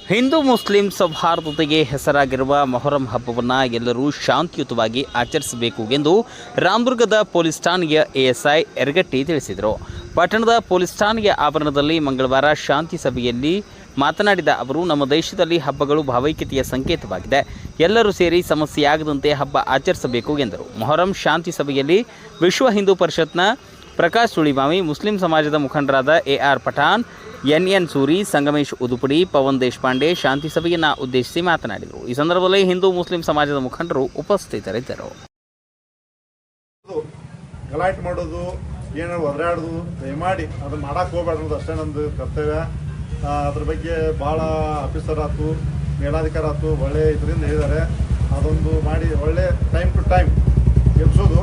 Hindu Muslim ಸೌಹಾರ್ದತೆಗೆ ಹೆಸರಾಗಿರುವ ಮೊಹರಂ ಹಬ್ಬವನ್ನು ಎಲ್ಲರೂ ಶಾಂತಿಯುತವಾಗಿ ಆಚರಿಸಬೇಕು ಎಂದು ರಾಮದುರ್ಗದ ಪೊಲೀಸ್ ಠಾಣೆಯ ಎಎಸ್ಐ ಯರಗಟ್ಟಿ ತಿಳಿಸಿದರು. ಪಟ್ಟಣದ ಪೊಲೀಸ್ ಠಾಣೆಯ ಆವರಣದಲ್ಲಿ ಮಂಗಳವಾರ ಶಾಂತಿ ಸಭೆಯಲ್ಲಿ ಮಾತನಾಡಿದ ಅವರು, ನಮ್ಮ ದೇಶದಲ್ಲಿ ಹಬ್ಬಗಳು ಭಾವೈಕ್ಯತೆಯ ಸಂಕೇತವಾಗಿದೆ. ಎಲ್ಲರೂ ಸೇರಿ ಸಮಸ್ಯೆಯಾಗದಂತೆ ಹಬ್ಬ ಆಚರಿಸಬೇಕು ಎಂದರು. ಮೊಹರಂ ಶಾಂತಿ ಸಭೆಯಲ್ಲಿ ವಿಶ್ವ ಹಿಂದೂ ಪರಿಷತ್ನ ಪ್ರಕಾಶ್ ಸುಳಿಮಾವಿ, ಮುಸ್ಲಿಂ ಸಮಾಜದ ಮುಖಂಡರಾದ ಎಆರ್ ಪಠಾಣ್, ಎನ್ ಸೂರಿ, ಸಂಗಮೇಶ್ ಉದುಪಡಿ, ಪವನ್ ದೇಶಪಾಂಡೆ ಶಾಂತಿ ಸಭೆಯನ್ನು ಉದ್ದೇಶಿಸಿ ಮಾತನಾಡಿದರು. ಈ ಸಂದರ್ಭದಲ್ಲಿ ಹಿಂದೂ ಮುಸ್ಲಿಂ ಸಮಾಜದ ಮುಖಂಡರು ಉಪಸ್ಥಿತರಿದ್ದರು. ಗಲಾಟೆ ಮಾಡೋದು, ಏನಾದ್ರು ಒದರಾಡೋದು ದಯಮಾಡಿ ಅದನ್ನ ಮಾಡಕ್ಕೆ ಹೋಗ್ಬೇಡ್ದು ಅಷ್ಟೇ ನಮ್ಮದು ಕರ್ತವ್ಯ. ಅದ್ರ ಬಗ್ಗೆ ಭಾಳ ಆಫೀಸರ್ ಆಯ್ತು, ಮೇಲಾಧಿಕಾರಿ ಆಯ್ತು, ಒಳ್ಳೆ ಇದರಿಂದ ಹೇಳಿದ್ದಾರೆ. ಅದೊಂದು ಮಾಡಿ ಒಳ್ಳೆ ಟೈಮ್ ಟು ಟೈಮ್ ಎಬ್ಸೋದು,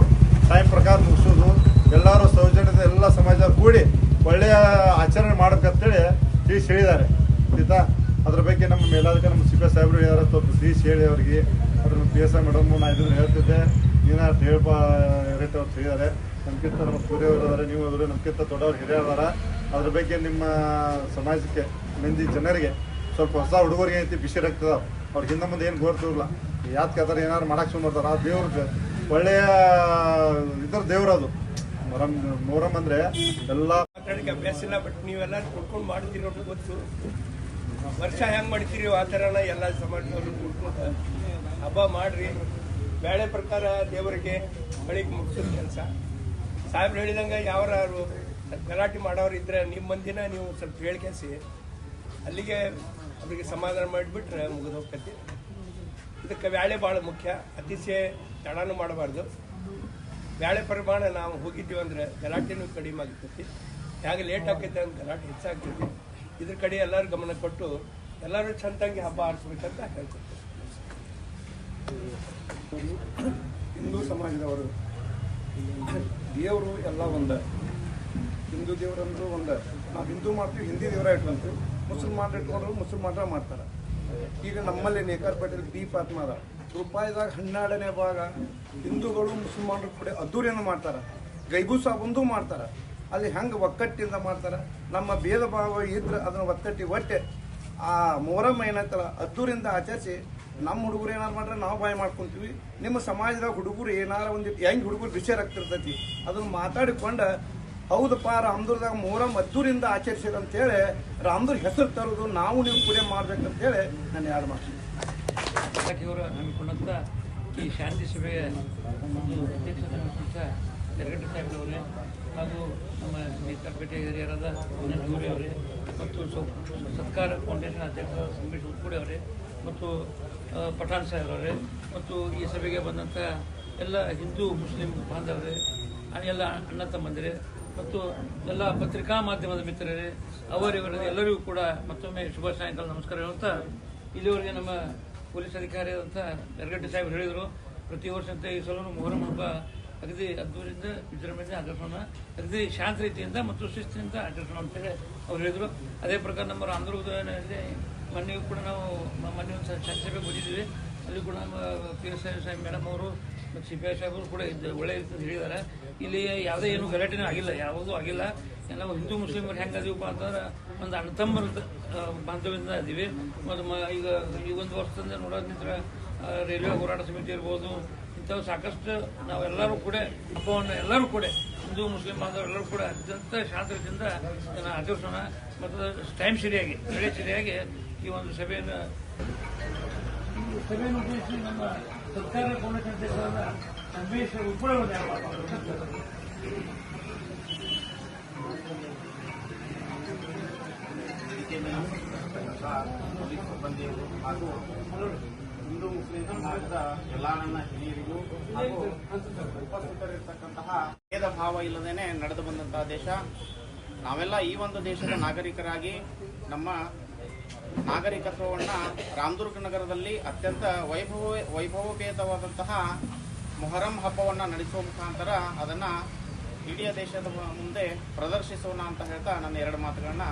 ಟೈಮ್ ಪ್ರಕಾರ ಮುಗಿಸೋದು, ಎಲ್ಲರೂ ಸೌಜನ್ಯದ ಎಲ್ಲ ಸಮಾಜ ಕೂಡಿ ಒಳ್ಳೆಯ ಆಚರಣೆ ಮಾಡ್ಬೇಕಂತೇಳಿ ತಿಳಿಸಿ ಹೇಳಿದ್ದಾರೆ. ಆಯ್ತಾ, ಅದ್ರ ಬಗ್ಗೆ ನಮ್ಮ ಮೇಲಾಧಿಕಾರಿ ನಮ್ಮ CP ಸಾಹೇಬರು ಹೇಳಿದಾರೆ, ತಿಳಿಸಿ ಹೇಳಿ ಅವರಿಗೆ. ಅದ್ರ PSI ಮೇಡಮ್ ನಾ ಇದನ್ನು ಹೇಳ್ತಿದ್ದೆ, ನೀನು ರೇಟ್ ಅವ್ರು ಹೇಳಿದ್ದಾರೆ. ನಮ್ಗಿಂತ ನಮ್ಮ ಸೂರ್ಯವರು ಇದ್ದಾರೆ, ನೀವು ಅವರು ನಮ್ಗಿಂತ ದೊಡ್ಡವ್ರು ಹಿರಿಯರ. ಅದ್ರ ಬಗ್ಗೆ ನಿಮ್ಮ ಸಮಾಜಕ್ಕೆ ಮಂದಿ ಜನರಿಗೆ ಸ್ವಲ್ಪ ಹೊಸ ಹುಡುಗರಿಗೆ ಐತಿ ಬಿಸಿ ರಕ್ತದ ಅವ್ರ ಹಿಂದೆ ಮುಂದೆ ಏನು ಗೋರ್ತಿರಲ್ಲ, ಯಾತ್ ಕದಾರ ಏನಾರು ಮಾಡಕ್ಕೆ ಶುರು ಮಾಡ್ತಾರೆ. ಆ ದೇವ್ರಿಗೆ ಒಳ್ಳೆಯ ಇದ್ರ ದೇವ್ರದು ಮೊಹರಂ ಅಂದ್ರೆ ಎಲ್ಲ ಮಾತಾಡಕ್ಕೆ ಅಭ್ಯಾಸ ಇಲ್ಲ. ಬಟ್ ನೀವೆಲ್ಲರೂ ಕುಡ್ಕೊಂಡು ಮಾಡ್ತೀರಿ ಅಂತ ಗೊತ್ತು. ವರ್ಷ ಹೆಂಗೆ ಮಾಡ್ತೀರಿ ಆ ಥರನ ಎಲ್ಲ ಸಮಾಜದವರು ಕುಡ್ಕೊಂಡು ಹಬ್ಬ ಮಾಡ್ರಿ. ಬೇಳೆ ಪ್ರಕಾರ ದೇವರಿಗೆ ಬಳಿಗೆ ಮುಗಿಸೋದು ಕೆಲಸ. ಸಾಹೇಬ್ರು ಹೇಳಿದಂಗೆ ಯಾರು ಗಲಾಟೆ ಮಾಡೋರು ಇದ್ರೆ ನಿಮ್ಮ ಮಂದಿನ ನೀವು ಸ್ವಲ್ಪ ಹೇಳ್ಕೇಸಿ ಅಲ್ಲಿಗೆ ಅವರಿಗೆ ಸಮಾಧಾನ ಮಾಡಿಬಿಟ್ರೆ ಮುಗಿದು ಹೋಗ್ತೈತಿ. ಇದಕ್ಕೆ ಬ್ಯಾಳೆ ಭಾಳ ಮುಖ್ಯ. ಅತಿಶಯ ತಡನೂ ಮಾಡಬಾರ್ದು. ಬ್ಯಾಳೆ ಪ್ರಮಾಣ ನಾವು ಹೋಗಿದ್ದೀವಿ ಅಂದ್ರೆ ಗಲಾಟೆನೂ ಕಡಿಮೆ ಆಗಿರ್ತೈತಿ. ಹೇಗೆ ಲೇಟ್ ಆಗ್ತೈತೆ ಅಂತ ಗಲಾಟೆ ಹೆಚ್ಚಾಗ್ತೈತಿ. ಇದ್ರ ಕಡೆ ಎಲ್ಲರೂ ಗಮನ ಕೊಟ್ಟು ಎಲ್ಲರೂ ಚಂದಂಗೆ ಹಬ್ಬ ಆರಿಸ್ಬೇಕಂತ ಹೇಳ್ತಾರೆ. ಹಿಂದೂ ಸಮಾಜದವರು ದೇವರು ಎಲ್ಲ ಒಂದ. ಹಿಂದೂ ದೇವರಂದ್ರು ಒಂದ. ನಾವು ಹಿಂದೂ ಮಾಡ್ತೀವಿ, ಹಿಂದಿ ದೇವರ ಇಟ್ಕೊಂತೀವಿ. ಮುಸಲ್ಮಾನ್ರು ಇಟ್ಕೊಂಡ್ರು ಮುಸಲ್ಮಾನ್ರ ಮಾಡ್ತಾರೆ. ಈಗ ನಮ್ಮಲ್ಲಿ ನೇಕಾರಪೇಟೆಯಲ್ಲಿ ದೀಪ ಆತ್ಮದ ರೂಪಾಯಿದಾಗ 12ನೇ ಭಾಗ ಹಿಂದೂಗಳು ಮುಸಲ್ಮಾನರು ಕೂಡ ಅದ್ದೂರಿಯನ್ನು ಮಾಡ್ತಾರೆ. ಗೈಬೂಸ ಒಂದು ಮಾಡ್ತಾರೆ. ಅಲ್ಲಿ ಹೆಂಗೆ ಒಕ್ಕಟ್ಟಿಂದ ಮಾಡ್ತಾರೆ. ನಮ್ಮ ಭೇದ ಭಾವ ಇದ್ರೆ ಅದನ್ನು ಒಕ್ಕಟ್ಟಿ ಒಟ್ಟೆ ಆ ಮೊಹರಂ ಏನೈತಲ್ಲ ಅದ್ದೂರಿಂದ ಆಚರಿಸಿ ನಮ್ಮ ಹುಡುಗರು ಏನಾರು ಮಾಡ್ರೆ ನಾವು ಬಾಯಿ ಮಾಡ್ಕೊತೀವಿ. ನಿಮ್ಮ ಸಮಾಜದಾಗ ಹುಡುಗರು ಏನಾರ ಒಂದು ಹೆಂಗೆ ಹುಡುಗರು ವಿಷಯ ಆಗ್ತಿರ್ತೈತಿ ಅದನ್ನು ಮಾತಾಡಿಕೊಂಡು ಹೌದಪ್ಪ ರಾಮದುರ್ಗದಾಗ ಮೊಹರಂ ಅದ್ದೂರಿಂದ ಆಚರಿಸಿದಂತೇಳಿ ರಾಮದುರ್ಗ ಹೆಸರು ತರೋದು ನಾವು ನೀವು ಕೂಡ ಮಾಡ್ಬೇಕಂತೇಳಿ ನಾನು ಯಾರು ಮಾಡ್ತೀನಿ. ಇಲಾಖೆಯವರು ಹಮ್ಮಿಕೊಂಡಂಥ ಈ ಶಾಂತಿ ಸಭೆಯ ಒಂದು ಅಧ್ಯಕ್ಷತೆ ಯರಗಟ್ಟಿ ಸಾಹೇಬ್ರವರೇ ಹಾಗೂ ನಮ್ಮ ನೇಕಾರಪೇಟೆ ಹಿರಿಯರಾದ ಜೂರಿ ಅವರೇ ಮತ್ತು ಸತ್ಕಾರ ಫೌಂಡೇಶನ್ ಅಧ್ಯಕ್ಷ ಸಂಗಮೇಶ್ ಉತ್ಕುಡಿ ಅವರೇ ಮತ್ತು ಪಠಾಣ್ ಸಾಹೇಬ್ರವರೇ ಮತ್ತು ಈ ಸಭೆಗೆ ಬಂದಂಥ ಎಲ್ಲ ಹಿಂದೂ ಮುಸ್ಲಿಂ ಬಾಂಧವರೇ, ಎಲ್ಲ ಅಣ್ಣ ತಮ್ಮಂದಿರೇ ಮತ್ತು ಎಲ್ಲ ಪತ್ರಿಕಾ ಮಾಧ್ಯಮದ ಮಿತ್ರರೇ, ಅವರಿವರ ಎಲ್ಲರಿಗೂ ಕೂಡ ಮತ್ತೊಮ್ಮೆ ಶುಭ ಸಾಯಂಕಾಲ ನಮಸ್ಕಾರ ಹೇಳುತ್ತಾ, ಇಲ್ಲಿವರೆಗೆ ನಮ್ಮ ಪೊಲೀಸ್ ಅಧಿಕಾರಿಯಾದಂಥ ಯರಗಟ್ಟಿ ಸಾಹೇಬರು ಹೇಳಿದರು, ಪ್ರತಿ ವರ್ಷದಂತೆ ಈ ಸಲ ಮೊಹರಂ ಹಬ್ಬ ಅಗದಿ ಅದ್ದೂರಿಂದ ವಿಜೃಂಭಣೆಯಿಂದ ಆಚರಿಸೋಣ, ಅಗದಿ ಶಾಂತ ರೀತಿಯಿಂದ ಮತ್ತು ಶಿಸ್ತಿನಿಂದ ಆಚರಿಸೋಣ ಅಂತೇಳಿ ಅವ್ರು ಹೇಳಿದರು. ಅದೇ ಪ್ರಕಾರ ನಮ್ಮ ರಾಮದುರ್ಗದಲ್ಲಿ ಮೊನ್ನೆಯೂ ಕೂಡ ನಾವು ಮೊನ್ನೆ ಒಂದು ಶಾಂತಿ ಬಂದಿದ್ದೀವಿ. ಅಲ್ಲಿ ಕೂಡ ನಮ್ಮ PSI ಸಾಹೇಬ್ ಮೇಡಮ್ ಅವರು ಮತ್ತು CPI ಸಾಹೇಬರು ಕೂಡ ಒಳ್ಳೆಯ ರೀತಿಯಿಂದ ಹೇಳಿದ್ದಾರೆ. ಇಲ್ಲಿ ಯಾವುದೇ ಏನು ಗಲಾಟೆನೂ ಆಗಿಲ್ಲ, ಯಾವುದೂ ಆಗಿಲ್ಲ. ನಾವು ಹಿಂದೂ ಮುಸ್ಲಿಮರು ಹೆಂಗೆ ಅದೀವಪ್ಪ ಅಂತಂದ್ರೆ ಒಂದು ಅಣ್ಣ ತಮ್ಮರ ಬಾಂಧವ್ಯದಿಂದ ಇದ್ದೀವಿ. ಮತ್ತು ಈಗ ಈ ಒಂದು ವರ್ಷದಿಂದ ನೋಡೋದಂದ್ರೆ ರೈಲ್ವೆ ಹೋರಾಟ ಸಮಿತಿ ಇರ್ಬೋದು, ಇಂಥವು ಸಾಕಷ್ಟು ನಾವೆಲ್ಲರೂ ಕೂಡ ಹಬ್ಬವನ್ನು ಎಲ್ಲರೂ ಕೂಡ ಹಿಂದೂ ಮುಸ್ಲಿಂ ಬಾಂಧವರೆಲ್ಲರೂ ಕೂಡ ಅತ್ಯಂತ ಶಾಂತ ರೀತಿಯಿಂದ ಆಚರಿಸೋಣ ಮತ್ತು ಟೈಮ್ ಸರಿಯಾಗಿ ವೇಳೆ ಸರಿಯಾಗಿ ಈ ಒಂದು ಸಭೆಯನ್ನು ಉದ್ದೇಶಿಸಿ ನಮ್ಮ ಸರ್ಕಾರ ಫೌಂಡೇಶನ್ ಅಧ್ಯಕ್ಷರಾದ ಸಂಗಮೇಶ್ ಉತ್ಕುಡಿ ಪೊಲೀಸ್ ಸಿಬ್ಬಂದಿಗಳು ಹಾಗೂ ಹಿಂದೂ ಮುಸ್ಲಿಂ ಸಮಾಜದ ಎಲ್ಲ ನನ್ನ ಹಿರಿಯರಿಗೂ ಹಾಗೂ ಉಪಸ್ಥಿತರಿರ್ತಕ್ಕಂತಹ ಭೇದ ಭಾವ ಇಲ್ಲದೇನೆ ನಡೆದು ಬಂದಂತಹ ದೇಶ. ನಾವೆಲ್ಲ ಈ ಒಂದು ದೇಶದ ನಾಗರಿಕರಾಗಿ ನಮ್ಮ ನಾಗರಿಕತ್ವವನ್ನು ರಾಮದುರ್ಗ ನಗರದಲ್ಲಿ ಅತ್ಯಂತ ವೈಭವೋಪೇತವಾದಂತಹ ಮೊಹರಂ ಹಬ್ಬವನ್ನು ನಡೆಸುವ ಮುಖಾಂತರ ಅದನ್ನು ಇಡೀ ದೇಶದ ಮುಂದೆ ಪ್ರದರ್ಶಿಸೋಣ ಅಂತ ಹೇಳ್ತಾ ನನ್ನ ಎರಡು ಮಾತುಗಳನ್ನ.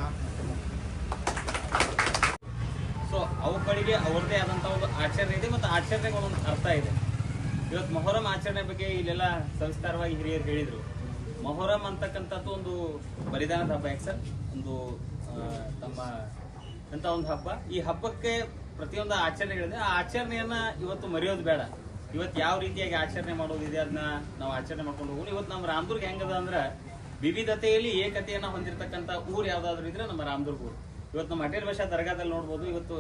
ಸೊ ಅವುಗಳಿಗೆ ಅವ್ರದ್ದೇ ಆದಂಥ ಒಂದು ಆಚರಣೆ ಇದೆ ಮತ್ತು ಆಚರಣೆಗೆ ಒಂದೊಂದು ಅರ್ಥ ಇದೆ. ಇವತ್ತು ಮೊಹರಂ ಆಚರಣೆ ಬಗ್ಗೆ ಇಲ್ಲೆಲ್ಲ ಸವಿಸ್ತಾರವಾಗಿ ಹಿರಿಯರು ಹೇಳಿದರು. ಮೊಹರಂ ಅಂತಕ್ಕಂಥದ್ದು ಒಂದು ಬಲಿದಾನದ ಹಬ್ಬ. ಯಾಕೆ ಸರ್, ಒಂದು ತಮ್ಮ ಅಂತ ಒಂದು ಹಬ್ಬ. ಈ ಹಬ್ಬಕ್ಕೆ ಪ್ರತಿಯೊಂದು ಆಚರಣೆಗಳಿದೆ. ಆ ಆಚರಣೆಯನ್ನ ಇವತ್ತು ಮರೆಯೋದು ಬೇಡ. ಇವತ್ತು ಯಾವ ರೀತಿಯಾಗಿ ಆಚರಣೆ ಮಾಡೋದಿದೆ ಅದನ್ನ ನಾವು ಆಚರಣೆ ಮಾಡ್ಕೊಂಡು ಹೋಗೋಣ. ಇವತ್ತು ನಮ್ಮ ರಾಮದುರ್ಗ ಹೆಂಗದ ಅಂದ್ರೆ ವಿವಿಧತೆಯಲ್ಲಿ ಏಕತೆಯನ್ನ ಹೊಂದಿರತಕ್ಕಂತ ಊರು ಯಾವ್ದಾದ್ರು ಇದ್ರೆ ನಮ್ಮ ರಾಮದುರ್ಗ ಊರು. ಇವತ್ತು ನಮ್ಮ ಅಟೇರ್ ಭಾಷಾ ದರ್ಗಾದಲ್ಲಿ ನೋಡ್ಬೋದು, ಇವತ್ತು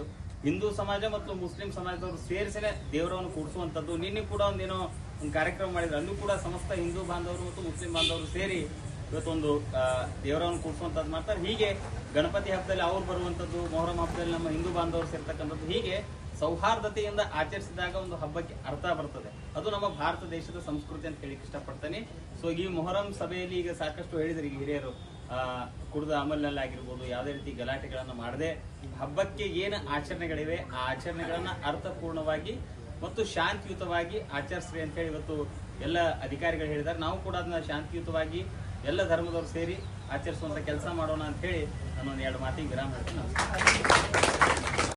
ಹಿಂದೂ ಸಮಾಜ ಮತ್ತು ಮುಸ್ಲಿಂ ಸಮಾಜದವರು ಸೇರಿಸಲೇ ದೇವರವನ್ನು ಕೂಡಿಸುವಂತದ್ದು. ನಿನ್ನೆ ಕೂಡ ಒಂದು ಕಾರ್ಯಕ್ರಮ ಮಾಡಿದ್ರು, ಅಲ್ಲೂ ಕೂಡ ಸಮಸ್ತ ಹಿಂದೂ ಬಾಂಧವರು ಮತ್ತು ಮುಸ್ಲಿಂ ಬಾಂಧವರು ಸೇರಿ ಇವತ್ತೊಂದು ದೇವರವನ್ನು ಕೂಡಿಸುವಂತದ್ದು ಮಾಡ್ತಾರೆ. ಹೀಗೆ ಗಣಪತಿ ಹಬ್ಬದಲ್ಲಿ ಅವ್ರು ಬರುವಂತದ್ದು, ಮೊಹರಂ ಹಬ್ಬದಲ್ಲಿ ನಮ್ಮ ಹಿಂದೂ ಬಾಂಧವರು ಸೇರ್ತಕ್ಕಂಥದ್ದು, ಹೀಗೆ ಸೌಹಾರ್ದತೆಯಿಂದ ಆಚರಿಸಿದಾಗ ಒಂದು ಹಬ್ಬಕ್ಕೆ ಅರ್ಥ ಬರ್ತದೆ. ಅದು ನಮ್ಮ ಭಾರತ ದೇಶದ ಸಂಸ್ಕೃತಿ ಅಂತ ಹೇಳಿಕ್ಕೆ ಇಷ್ಟಪಡ್ತೇನೆ. ಸೊ ಈ ಮೊಹರಂ ಸಭೆಯಲ್ಲಿ ಈಗ ಸಾಕಷ್ಟು ಹೇಳಿದ್ರು ಈಗ ಹಿರಿಯರು, ಕುಡಿದ ಅಮಲ್ನಲ್ಲಿ ಆಗಿರ್ಬೋದು, ಯಾವುದೇ ರೀತಿ ಗಲಾಟೆಗಳನ್ನ ಮಾಡದೆ ಹಬ್ಬಕ್ಕೆ ಏನು ಆಚರಣೆಗಳಿವೆ ಆ ಆಚರಣೆಗಳನ್ನ ಅರ್ಥಪೂರ್ಣವಾಗಿ ಮತ್ತು ಶಾಂತಿಯುತವಾಗಿ ಆಚರಿಸ್ರಿ ಅಂತ ಹೇಳಿ ಇವತ್ತು ಎಲ್ಲ ಅಧಿಕಾರಿಗಳು ಹೇಳಿದ್ದಾರೆ. ನಾವು ಕೂಡ ಅದನ್ನ ಶಾಂತಿಯುತವಾಗಿ ಎಲ್ಲ ಧರ್ಮದವರು ಸೇರಿ ಆಚರಿಸುವಂತ ಕೆಲಸ ಮಾಡೋಣ ಅಂತ ಹೇಳಿ ನಾನು ಒಂದು 2 ಮಾತಿಗೆ ವಿರಾಮ ಹೇಳ್ತೀನಿ. ನಮಸ್ಕಾರ.